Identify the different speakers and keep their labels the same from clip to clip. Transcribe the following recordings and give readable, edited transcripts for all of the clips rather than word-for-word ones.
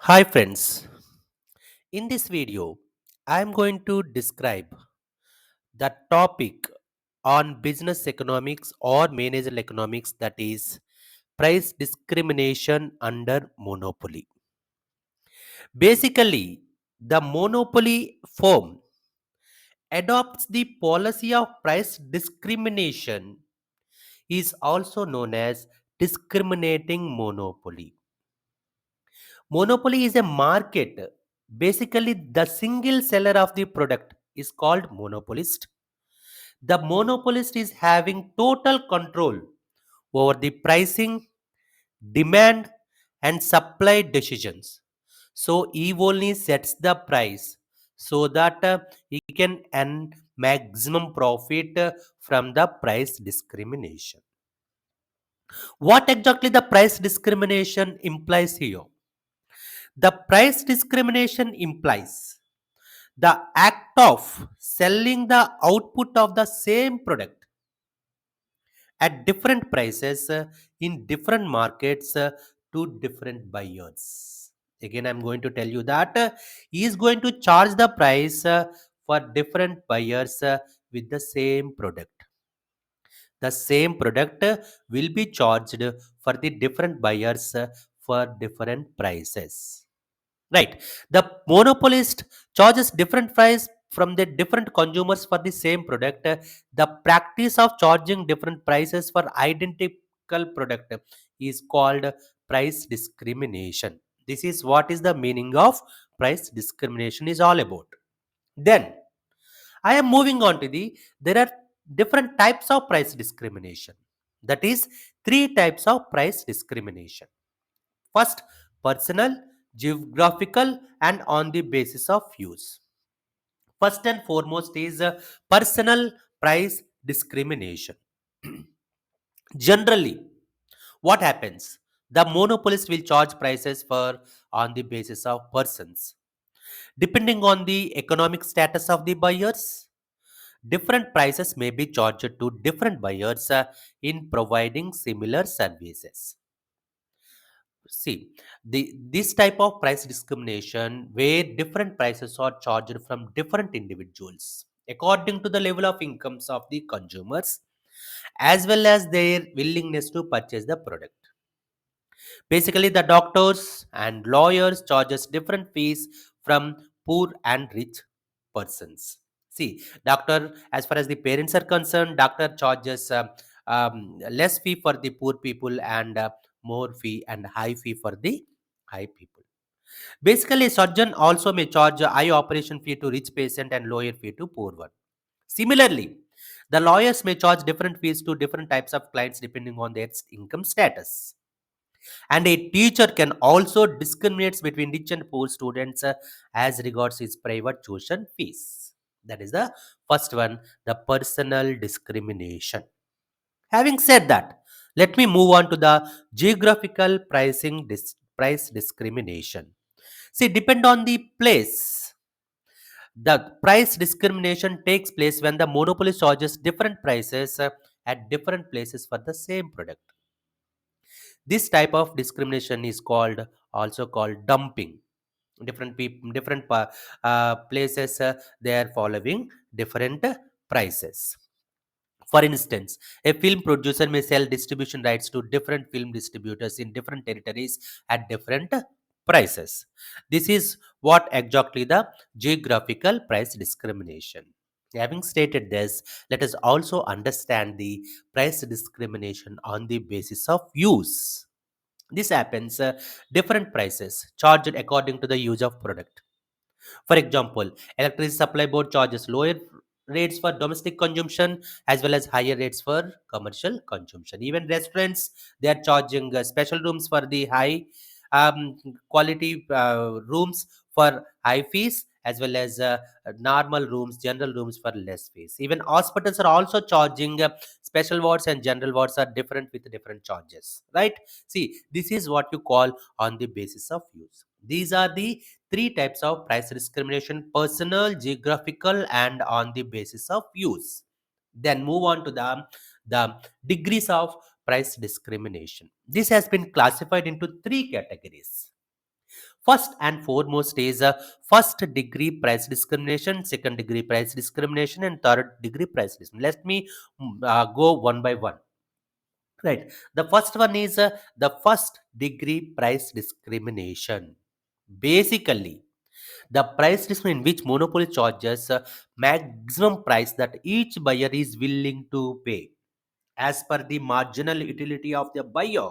Speaker 1: Hi friends, in this video I am going to describe the topic on business economics or managerial economics, that is price discrimination under monopoly. Basically, the monopoly firm adopts the policy of price discrimination, is also known as discriminating monopoly. Monopoly is a market. Basically, the single seller of the product is called monopolist. The monopolist is having total control over the pricing, demand, and supply decisions. So he only sets the price so that he can earn maximum profit from the price discrimination. What exactly the price discrimination implies here? The price discrimination implies the act of selling the output of the same product at different prices in different markets to different buyers. Again, I'm going to tell you that he is going to charge the price for different buyers with the same product. The same product will be charged for the different buyers for different prices. Right. The monopolist charges different price from the different consumers for the same product. The practice of charging different prices for identical product is called price discrimination. This is what is the meaning of price discrimination is all about. Then I am moving on to there are different types of price discrimination. That is three types of price discrimination. First, personal, geographical, and on the basis of use. First and foremost is personal price discrimination. Generally, what happens? The monopolist will charge prices for on the basis of persons. Depending on the economic status of the buyers, different prices may be charged to different buyers in providing similar services. See, this type of price discrimination where different prices are charged from different individuals according to the level of incomes of the consumers as well as their willingness to purchase the product. Basically, the doctors and lawyers charges different fees from poor and rich persons. See, doctor, as far as the parents are concerned, doctor charges less fee for the poor people and more fee and high fee for the high people. Basically, surgeon also may charge a high operation fee to rich patient and lower fee to poor one. Similarly, the lawyers may charge different fees to different types of clients depending on their income status. And a teacher can also discriminate between rich and poor students as regards his private tuition fees. That is the first one, the personal discrimination. Having said that, let me move on to the geographical price discrimination. See, depend on the place. The price discrimination takes place when the monopoly charges different prices at different places for the same product. This type of discrimination is called also called dumping. Different people, different places, they are following different prices. For instance, a film producer may sell distribution rights to different film distributors in different territories at different prices. This is what exactly the geographical price discrimination. Having stated this, let us also understand the price discrimination on the basis of use. This happens different prices charged according to the use of product. For example, electricity supply board charges lower rates for domestic consumption as well as higher rates for commercial consumption. Even restaurants, they are charging special rooms for the high um, quality rooms for high fees as well as normal rooms, general rooms for less fees. Even hospitals are also charging special wards, and general wards are different with different charges, right? See, this is what you call on the basis of use. These are the three types of price discrimination: personal, geographical, and on the basis of use. Then move on to the degrees of price discrimination. This has been classified into three categories. First and foremost is first degree price discrimination, second degree price discrimination, and third degree price discrimination. Let me go one by one. Right. The first one is the first degree price discrimination. Basically, the price discrimination in which monopoly charges maximum price that each buyer is willing to pay as per the marginal utility of the buyer.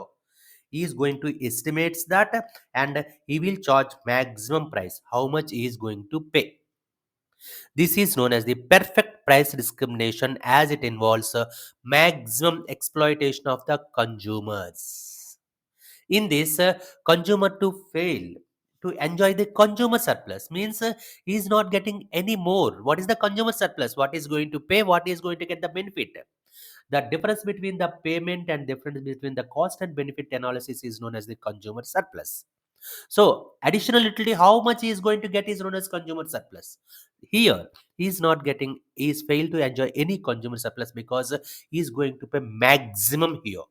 Speaker 1: He is going to estimates that and he will charge maximum price how much he is going to pay. This is known as the perfect price discrimination as it involves maximum exploitation of the consumers. In this, consumer to fail to enjoy the consumer surplus means he is not getting any more. What is the consumer surplus? What is going to pay? What is going to get the benefit? The difference between the payment and difference between the cost and benefit analysis is known as the consumer surplus. So additional utility, how much he is going to get is known as consumer surplus. Here, he is not getting, he is failed to enjoy any consumer surplus because he is going to pay maximum here.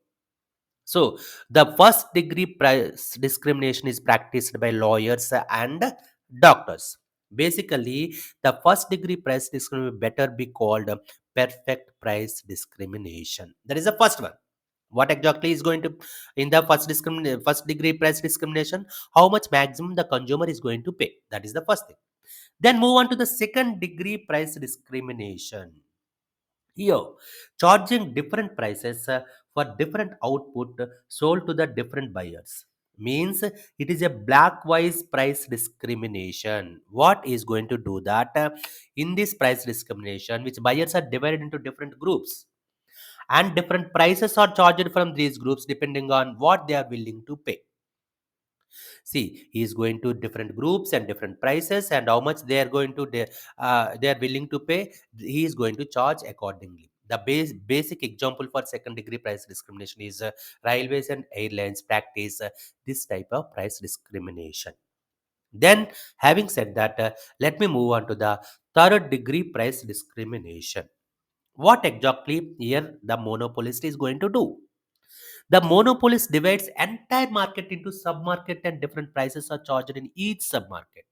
Speaker 1: So the first degree price discrimination is practiced by lawyers and doctors. Basically, the first degree price discrimination better be called perfect price discrimination. That is the first one. What exactly is going to in the first degree price discrimination? How much maximum the consumer is going to pay? That is the first thing. Then move on to the second degree price discrimination. Here, charging different prices for different output sold to the different buyers means it is a blackwise price discrimination. What is going to do that? In this price discrimination, which buyers are divided into different groups and different prices are charged from these groups depending on what they are willing to pay. See, he is going to different groups and different prices, and how much they are going to they are willing to pay. He is going to charge accordingly. The basic example for second degree price discrimination is railways and airlines practice this type of price discrimination. Then, having said that, let me move on to the third degree price discrimination. What exactly here the monopolist is going to do? The monopolist divides entire market into sub-market and different prices are charged in each sub-market.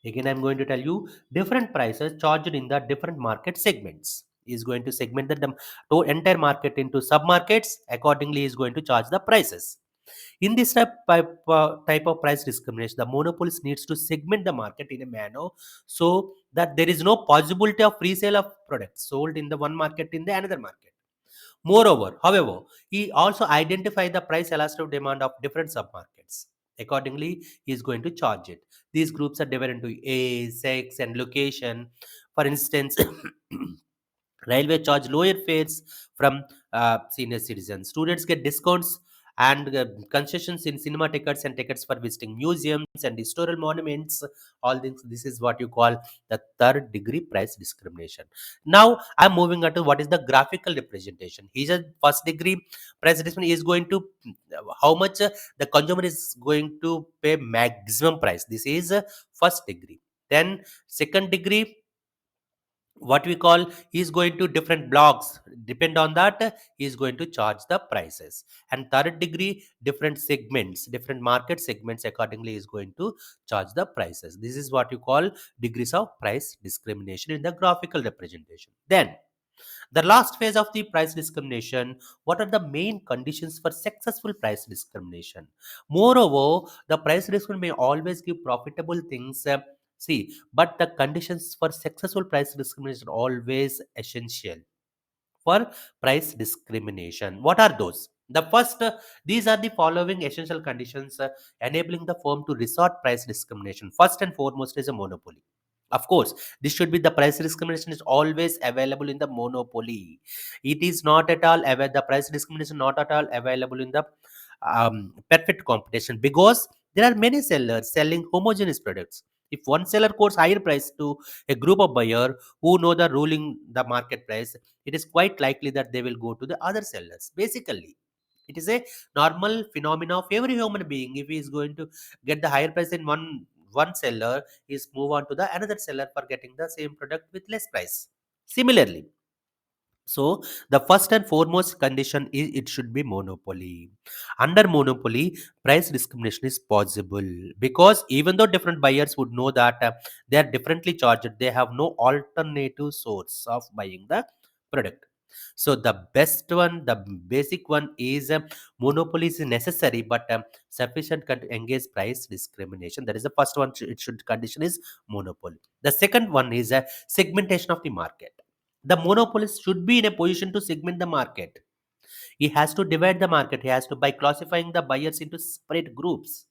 Speaker 1: Again, I'm going to tell you different prices charged in the different market segments. Is going to segment the entire market into sub-markets. Accordingly, is going to charge the prices. In this type of price discrimination, the monopolist needs to segment the market in a manner so that there is no possibility of resale of products sold in the one market in the another market. Moreover, however, he also identify the price elastic demand of different submarkets. Accordingly, he is going to charge it. These groups are divided into age, sex, and location. For instance, railway charge lower fares from senior citizens. Students get discounts and concessions in cinema tickets and tickets for visiting museums and historical monuments. All things. This is what you call the third degree price discrimination. Now I'm moving on to what is the graphical representation. He's a first degree price discrimination is going to how much the consumer is going to pay maximum price. This is first degree. Then second degree, what we call, he is going to different blocks, depend on that he is going to charge the prices. And third degree, different segments, different market segments accordingly is going to charge the prices. This is what you call degrees of price discrimination in the graphical representation. Then the last phase of the price discrimination, what are the main conditions for successful price discrimination? Moreover, the price discrimination may always give profitable things. See, but the conditions for successful price discrimination are always essential for price discrimination. What are those? The first, these are the following essential conditions enabling the firm to resort price discrimination. First and foremost is a monopoly. Of course, this should be the price discrimination is always available in the monopoly. It is not at all the price discrimination not at all available in the perfect competition because there are many sellers selling homogeneous products. If one seller quotes higher price to a group of buyer who know the ruling the market price, it is quite likely that they will go to the other sellers. Basically, it is a normal phenomena of every human being. If he is going to get the higher price in one seller, is move on to the another seller for getting the same product with less price. Similarly, So the first and foremost condition is it should be monopoly. Under monopoly, price discrimination is possible because even though different buyers would know that they are differently charged, they have no alternative source of buying the product. So the best one, the basic one is monopoly is necessary, but sufficient to engage price discrimination. That is the first one. It should condition is monopoly. The second one is segmentation of the market. The monopolist should be in a position to segment the market. He has to divide the market. He has to by classifying the buyers into separate groups.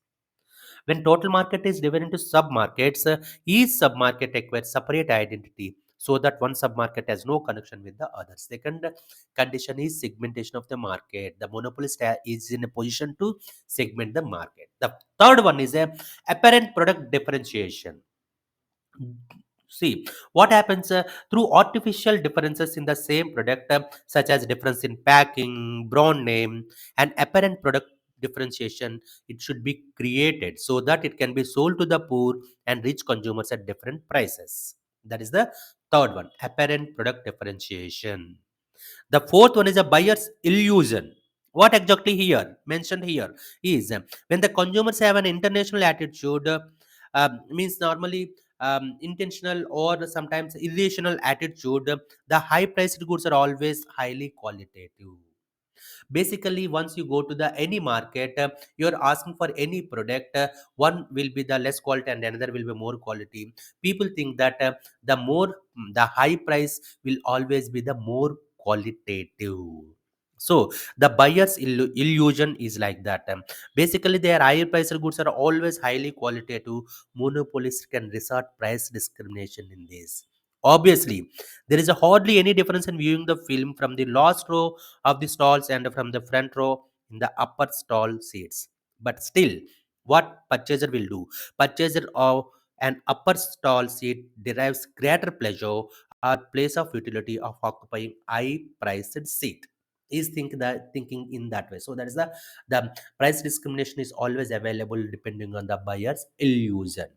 Speaker 1: When total market is divided into sub-markets, each sub-market acquires separate identity so that one sub-market has no connection with the other. Second condition is segmentation of the market. The monopolist is in a position to segment the market. The third one is a apparent product differentiation. See what happens through artificial differences in the same product, such as difference in packing, brand name, and apparent product differentiation. It should be created so that it can be sold to the poor and rich consumers at different prices. That is the third one, apparent product differentiation. The fourth one is a buyer's illusion. What exactly here mentioned here is when the consumers have an international attitude, means normally intentional or sometimes irrational attitude, the high priced goods are always highly qualitative. Basically, once you go to the any market, you're asking for any product, one will be the less quality and another will be more quality. People think that the more the high price will always be the more qualitative. So the buyer's illusion is like that. Basically, their higher priced goods are always highly qualitative. Monopolists can resort price discrimination in this. Obviously, there is hardly any difference in viewing the film from the last row of the stalls and from the front row in the upper stall seats. But still, what purchaser will do? Purchaser of an upper stall seat derives greater pleasure or place of utility of occupying high priced seat. Is thinking in that way. So that is the price discrimination is always available depending on the buyer's illusion.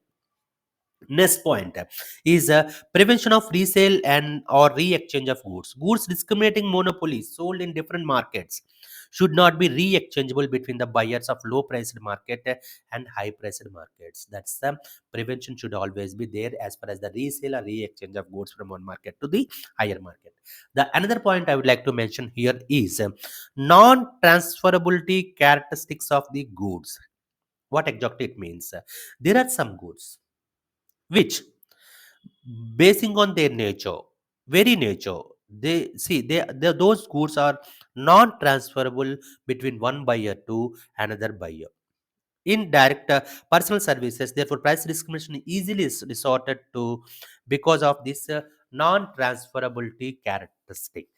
Speaker 1: Next point is prevention of resale and or re-exchange of goods. Goods discriminating monopolies sold in different markets should not be re-exchangeable between the buyers of low-priced market and high-priced markets. That's the prevention should always be there as far as the resale or re-exchange of goods from one market to the higher market. The another point I would like to mention here is non-transferability characteristics of the goods. What exactly it means? There are some goods which basing on their nature, very nature, they those goods are non transferable between one buyer to another buyer. In direct personal services, therefore price discrimination easily is resorted to because of this non transferability characteristic.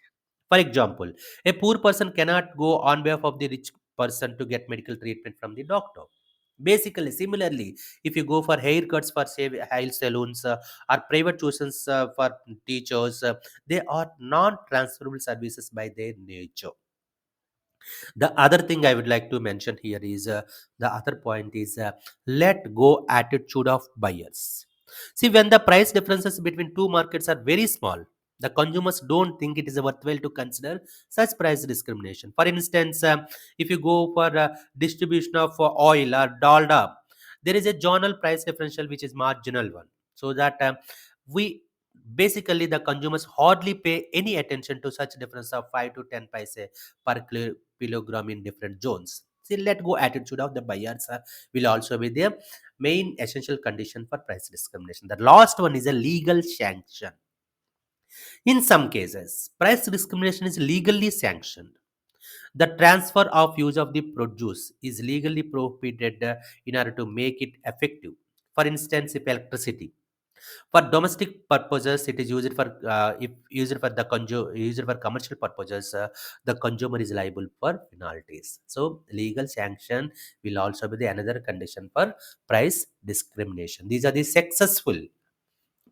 Speaker 1: For example, a poor person cannot go on behalf of the rich person to get medical treatment from the doctor. Basically, similarly, if you go for haircuts for say hair salons or private tuitions for teachers, they are non-transferable services by their nature. The other thing I would like to mention here is the other point is let go attitude of buyers. See, when the price differences between two markets are very small, the consumers don't think it is worthwhile to consider such price discrimination. For instance, if you go for distribution of oil or dalda, there is a journal price differential which is marginal one. So that we basically the consumers hardly pay any attention to such difference of 5 to 10 paise per kilogram in different zones. See, let go attitude of the buyers will also be the main essential condition for price discrimination. The last one is a legal sanction. In some cases, price discrimination is legally sanctioned. The transfer of use of the produce is legally prohibited in order to make it effective. For instance, if electricity for domestic purposes, it is used for if used for the used for commercial purposes, the consumer is liable for penalties. So legal sanction will also be the another condition for price discrimination. These are the successful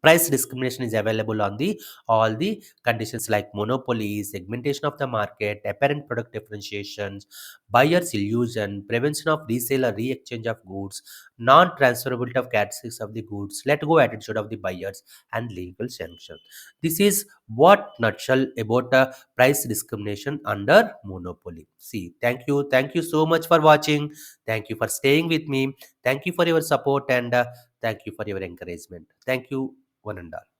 Speaker 1: Price discrimination is available on the all the conditions like monopoly, segmentation of the market, apparent product differentiations, buyer's illusion, prevention of resale or re-exchange of goods, non-transferability of characteristics of the goods, let go attitude of the buyers, and legal sanction. This is what nutshell about price discrimination under monopoly. See, thank you so much for watching. Thank you for staying with me. Thank you for your support, and thank you for your encouragement. Thank you, one and all.